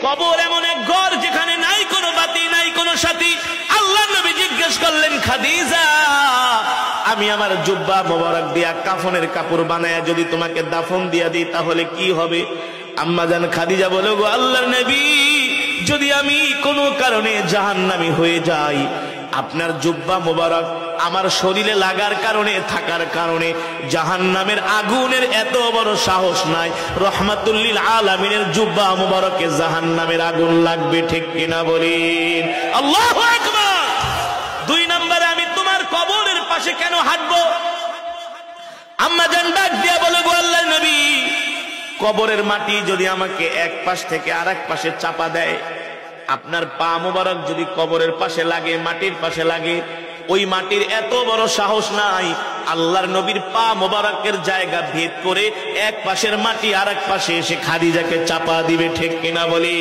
কবর এমন এক ঘর যেখানে নাই কোনো বাতি, নাই কোনো সাথী। আল্লাহর নবী জিজ্ঞেস করলেন, খাদিজা, আমি আমার জুব্বা মোবারক দিয়া কাফনের কাপড় বানায়া যদি তোমাকে দাফন দিয়া দিই তাহলে কি হবে? আম্মা জান খাদিজা বলে, গো আল্লাহর নবী, যদি আমি কোনো কারণে জাহান্নামী হয়ে যাই, আপনার জুব্বা মোবারক আমার শরীরে লাগার কারণে, থাকার কারণে জাহান্নামের আগুনের এত বড় সাহস নাই। রহমাতুল লিল আলামিনের জুব্বা মোবারকে জাহান্নামের আগুন লাগবে, ঠিক কিনা বলেন? আল্লাহু আকবার। 2 নম্বরে, আমি তোমার কবরের পাশে কেন হাঁটবো? আম্মা জান ডাক দিয়া বলে, গো আল্লাহর নবী, কবরের মাটি যদি আমাকে এক পাশ থেকে আরেক পাশে চাপা দেয়, আপনার পা মোবারক যদি কবরের পাশে লাগে, মাটির পাশে লাগে, ওই মাটির এত বড় সাহস নাই আল্লাহর নবীর পা মোবারকের জায়গা ভেদ করে এক পাশের মাটি আরেক পাশে এসে খাদিজাকে চাপা দিবে, ঠিক কিনা বলি?